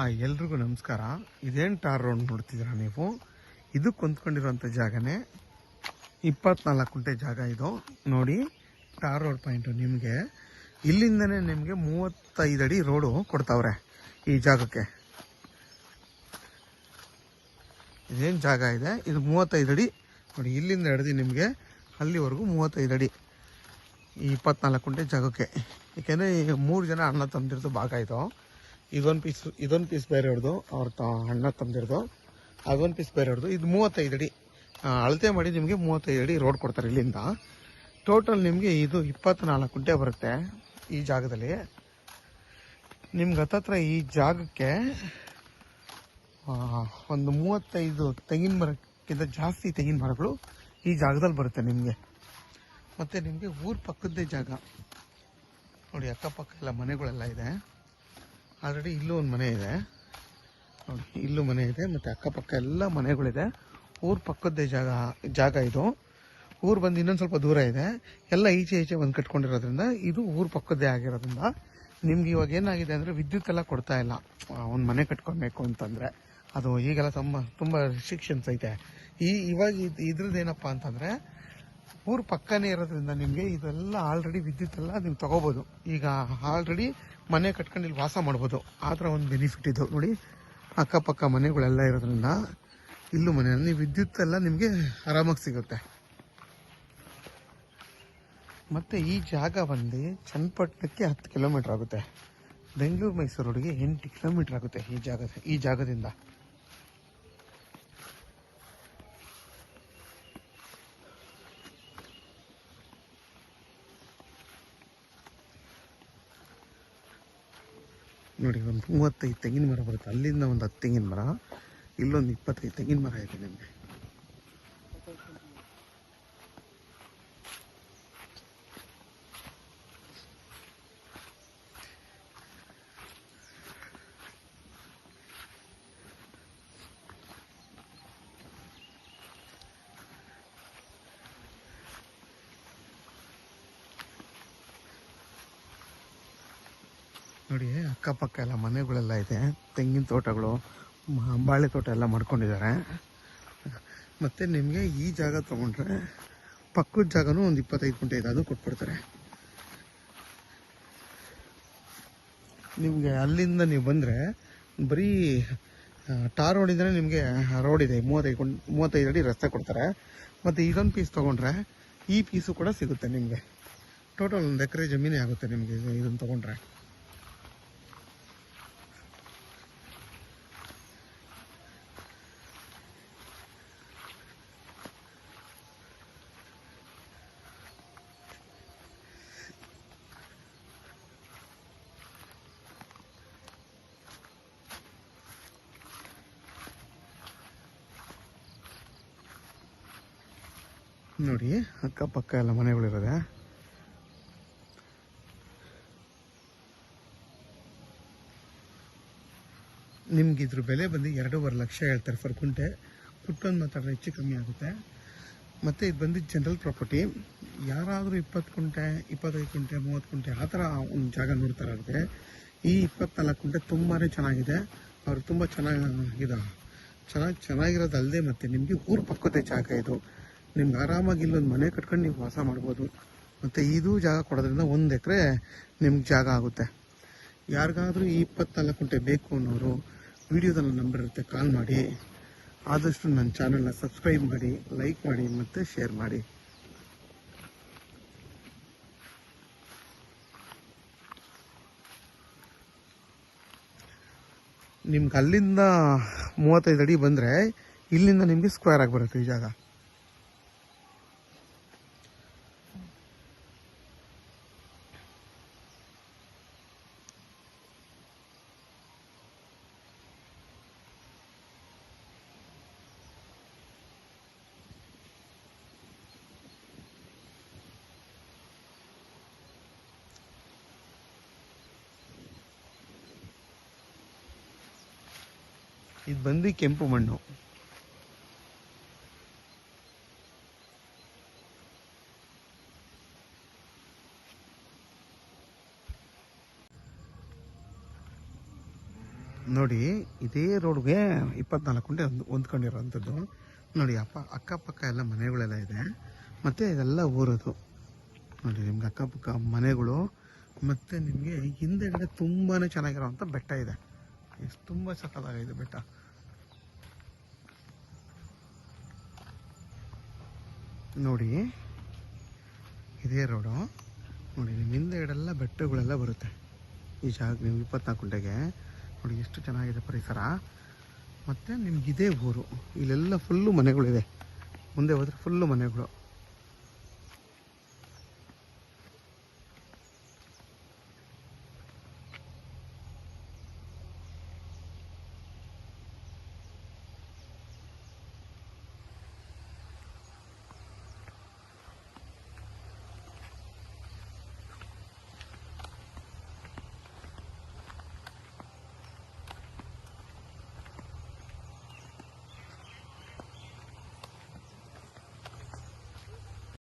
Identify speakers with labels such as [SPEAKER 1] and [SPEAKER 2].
[SPEAKER 1] ಎಲ್ರಿಗೂ ನಮಸ್ಕಾರ. ಇದೇನು ಟಾರ್ ರೋಡ್ ನೋಡ್ತಿದ್ದೀರಾ ನೀವು? ಇದು ಕೊಂದ್ಕೊಂಡಿರೋಂಥ ಜಾಗನೇ. 24 ಗುಂಟೆ ಜಾಗ ಇದು ನೋಡಿ. ಟಾರ್ ರೋಡ್ ಪಾಯಿಂಟು ನಿಮಗೆ ಇಲ್ಲಿಂದನೇ ನಿಮಗೆ 35 ಅಡಿ ರೋಡು ಕೊಡ್ತಾವ್ರೆ ಈ ಜಾಗಕ್ಕೆ. ಇದೇನು ಜಾಗ ಇದೆ ಇದು 35 ಅಡಿ ನೋಡಿ. ಇಲ್ಲಿಂದ ಹಿಡಿದು ನಿಮಗೆ ಅಲ್ಲಿವರೆಗೂ 35 ಅಡಿ ಈ 24 ಗುಂಟೆ ಜಾಗಕ್ಕೆ. ಏಕೆಂದರೆ ಈಗ 3 ಜನ ಅಣ್ಣ ತಮ್ಮದಿರ್ದು ಭಾಗ ಇದು. ಇದೊಂದು ಪೀಸ್ ಬೇರೆಯವ್ರದ್ದು, ಅವ್ರ ಅಣ್ಣ ತಮ್ಮದಿರ್ದು. ಅದೊಂದು ಪೀಸ್ ಬೇರೆಯವ್ರದ್ದು. ಇದು 35 ಅಡಿ ಅಳತೆ ಮಾಡಿ ನಿಮಗೆ 35 ಅಡಿ ರೋಡ್ ಕೊಡ್ತಾರೆ ಇಲ್ಲಿಂದ. ಟೋಟಲ್ ನಿಮಗೆ ಇದು 24 ಗುಂಟೆ ಬರುತ್ತೆ ಈ ಜಾಗದಲ್ಲಿ. ನಿಮ್ಗೆ ಹತ್ತತ್ರ ಈ ಜಾಗಕ್ಕೆ ಒಂದು 35 ತೆಂಗಿನ ಮರಕ್ಕಿಂತ ಜಾಸ್ತಿ ತೆಂಗಿನ ಮರಗಳು ಈ ಜಾಗದಲ್ಲಿ ಬರುತ್ತೆ ನಿಮಗೆ. ಮತ್ತು ನಿಮಗೆ ಊರ ಪಕ್ಕದ್ದೇ ಜಾಗ ನೋಡಿ. ಅಕ್ಕಪಕ್ಕ ಎಲ್ಲ ಮನೆಗಳೆಲ್ಲ ಇದೆ. ಆಲ್ರೆಡಿ ಇಲ್ಲೂ ಒಂದು ಮನೆ ಇದೆ ನೋಡಿ, ಇಲ್ಲೂ ಮನೆ ಇದೆ. ಮತ್ತು ಅಕ್ಕಪಕ್ಕ ಎಲ್ಲ ಮನೆಗಳಿದೆ. ಊರ ಪಕ್ಕದ್ದೇ ಜಾಗ ಇದು. ಊರು ಬಂದು ಇನ್ನೊಂದು ಸ್ವಲ್ಪ ದೂರ ಇದೆ. ಎಲ್ಲ ಈಚೆ ಬಂದು ಕಟ್ಕೊಂಡಿರೋದ್ರಿಂದ ಇದು ಊರ ಪಕ್ಕದ್ದೇ ಆಗಿರೋದ್ರಿಂದ ನಿಮ್ಗೆ ಇವಾಗ ಏನಾಗಿದೆ ಅಂದರೆ ವಿದ್ಯುತ್ ಎಲ್ಲ ಕೊಡ್ತಾ ಇಲ್ಲ. ಒಂದು ಮನೆ ಕಟ್ಕೊಬೇಕು ಅಂತಂದರೆ ಅದು ಈಗೆಲ್ಲ ತುಂಬ ರಿಸ್ಟ್ರಿಕ್ಷನ್ಸ್ ಐತೆ. ಇವಾಗ ಇದ್ರದ್ದು ಏನಪ್ಪ ಅಂತಂದರೆ ಊರು ಪಕ್ಕನೇ ಇರೋದ್ರಿಂದ ನಿಮಗೆ ಇದೆಲ್ಲ ಆಲ್ರೆಡಿ ವಿದ್ಯುತ್ ಎಲ್ಲ ನೀವು ತೊಗೋಬೋದು. ಈಗ ಆಲ್ರೆಡಿ ಮನೆ ಕಟ್ಕೊಂಡು ಇಲ್ಲಿ ವಾಸ ಮಾಡ್ಬೋದು. ಆ ಥರ ಒಂದು ಬೆನಿಫಿಟ್ ಇದು ನೋಡಿ. ಅಕ್ಕಪಕ್ಕ ಮನೆಗಳೆಲ್ಲ ಇರೋದ್ರಿಂದ ಇಲ್ಲೂ ಮನೆಯಲ್ಲಿ ವಿದ್ಯುತ್ ಎಲ್ಲ ನಿಮಗೆ ಆರಾಮಾಗಿ ಸಿಗುತ್ತೆ. ಮತ್ತು ಈ ಜಾಗ ಬಂದು ಚನ್ನಪಟ್ಟಣಕ್ಕೆ 10 ಕಿಲೋಮೀಟ್ರ್ ಆಗುತ್ತೆ. ಬೆಂಗಳೂರು ಮೈಸೂರು ರೋಡ್ಗೆ 8 ಕಿಲೋಮೀಟ್ರ್ ಆಗುತ್ತೆ ಈ ಜಾಗದಿಂದ. ನೋಡಿ, ಒಂದು 35 ತೆಂಗಿನ ಮರ ಬರುತ್ತೆ. ಅಲ್ಲಿಂದ ಒಂದು 10 ತೆಂಗಿನ ಮರ, ಇಲ್ಲೊಂದು 25 ತೆಂಗಿನ ಮರ ಇದೆ ನಿಮಗೆ. ನೋಡಿ, ಅಕ್ಕಪಕ್ಕ ಎಲ್ಲ ಮನೆಗಳೆಲ್ಲ ಇದೆ. ತೆಂಗಿನ ತೋಟಗಳು, ಬಾಳೆ ತೋಟ ಎಲ್ಲ ಮಾಡ್ಕೊಂಡಿದ್ದಾರೆ. ಮತ್ತು ನಿಮಗೆ ಈ ಜಾಗ ತೊಗೊಂಡ್ರೆ ಪಕ್ಕದ ಜಾಗನೂ ಒಂದು 25 ಗುಂಟೆ ಇದೆ, ಅದು ಕೊಟ್ಬಿಡ್ತಾರೆ ನಿಮಗೆ. ಅಲ್ಲಿಂದ ನೀವು ಬಂದರೆ ಬರೀ ಟಾರ್ ರೋಡಿಂದನೇ ನಿಮಗೆ ರೋಡ್ ಇದೆ. 35 ಅಡಿ ರಸ್ತೆ ಕೊಡ್ತಾರೆ. ಮತ್ತು ಇದೊಂದು ಪೀಸ್ ತೊಗೊಂಡ್ರೆ ಈ ಪೀಸು ಕೂಡ ಸಿಗುತ್ತೆ ನಿಮಗೆ. ಟೋಟಲ್ 1 ಎಕರೆ ಜಮೀನೇ ಆಗುತ್ತೆ ನಿಮಗೆ ಇದನ್ನು ತೊಗೊಂಡ್ರೆ. ನೋಡಿ, ಅಕ್ಕಪಕ್ಕ ಎಲ್ಲ ಮನೆಗಳಿರೋದೆ. ನಿಮ್ಗೆ ಇದ್ರ ಬೆಲೆ ಬಂದು 2.5 ಲಕ್ಷ ಹೇಳ್ತಾರೆ ಫರ್ ಗುಂಟೆ. ಪುಟ್ಟೊಂದು ಮಾತಾಡಿದ್ರೆ ಹೆಚ್ಚು ಕಮ್ಮಿ ಆಗುತ್ತೆ. ಮತ್ತು ಇದು ಬಂದು ಜನರಲ್ ಪ್ರಾಪರ್ಟಿ. ಯಾರಾದರೂ 20 ಗುಂಟೆ, 25 ಗುಂಟೆ, 30 ಗುಂಟೆ ಆ ಥರ ಒಂದು ಜಾಗ ನೋಡ್ತಾರಂತೆ. ಈ 24 ಗುಂಟೆ ತುಂಬಾ ಚೆನ್ನಾಗಿದೆ. ಅವರು ತುಂಬ ಚೆನ್ನಾಗಿರೋದಲ್ಲದೆ ಮತ್ತು ನಿಮಗೆ ಊರ ಪಕ್ಕದ ಜಾಗ ಇದು. ನಿಮ್ಗೆ ಆರಾಮಾಗಿ ಇಲ್ಲೊಂದು ಮನೆ ಕಟ್ಕೊಂಡು ನೀವು ವಾಸ ಮಾಡ್ಬೋದು. ಮತ್ತು ಇದು ಜಾಗ ಕೊಡೋದ್ರಿಂದ 1 ಎಕರೆ ನಿಮ್ಗೆ ಜಾಗ ಆಗುತ್ತೆ. ಯಾರಿಗಾದರೂ ಈ 24 ಗುಂಟೆ ಬೇಕು ಅನ್ನೋರು ವಿಡಿಯೋದಲ್ಲಿ ನಂಬರ್ ಇರುತ್ತೆ, ಕಾಲ್ ಮಾಡಿ. ಆದಷ್ಟು ನನ್ನ ಚಾನಲ್ನ ಸಬ್ಸ್ಕ್ರೈಬ್ ಮಾಡಿ, ಲೈಕ್ ಮಾಡಿ ಮತ್ತು ಶೇರ್ ಮಾಡಿ. ನಿಮ್ಗೆ ಅಲ್ಲಿಂದ 35 ಅಡಿ ಬಂದರೆ ಇಲ್ಲಿಂದ ನಿಮಗೆ ಸ್ಕ್ವೇರ್ ಆಗಿ ಬರುತ್ತೆ ಈ ಜಾಗ. ಇದು ಬಂದು ಕೆಂಪು ಮಣ್ಣು. ನೋಡಿ ಇದೇ ರೋಡ್ಗೆ 24 ಗುಂಟೆ ಹೊಂದ್ಕೊಂಡಿರೋವಂಥದ್ದು. ನೋಡಿ ಅಕ್ಕಪಕ್ಕ ಎಲ್ಲ ಮನೆಗಳೆಲ್ಲ ಇದೆ, ಮತ್ತು ಇದೆಲ್ಲ ಊರದು. ನೋಡಿ ನಿಮ್ಗೆ ಅಕ್ಕಪಕ್ಕ ಮನೆಗಳು, ಮತ್ತು ನಿಮಗೆ ಹಿಂದೆಗಡೆ ತುಂಬಾ ಚೆನ್ನಾಗಿರೋವಂಥ ಬೆಟ್ಟ ಇದೆ. ತುಂಬ ಸಕ್ಕತ್ತಾಗಿದೆ ಬೆಟ್ಟ. ನೋಡಿ ಇದೇ ರೋಡು. ನೋಡಿ ನಿಮ್ಮ ಹಿಂದೆಗಡೆಲ್ಲ ಬೆಟ್ಟಗಳೆಲ್ಲ ಬರುತ್ತೆ ಈ ಜಾಗ. ನೀವು 24 ಗುಂಟೆಗೆ ನೋಡಿ ಎಷ್ಟು ಚೆನ್ನಾಗಿದೆ ಪರಿಸರ. ಮತ್ತು ನಿಮ್ಗೆ ಇದೇ ಊರು. ಇಲ್ಲೆಲ್ಲ ಫುಲ್ಲು ಮನೆಗಳಿದೆ, ಮುಂದೆ ಹೋದರೆ ಫುಲ್ಲು ಮನೆಗಳು.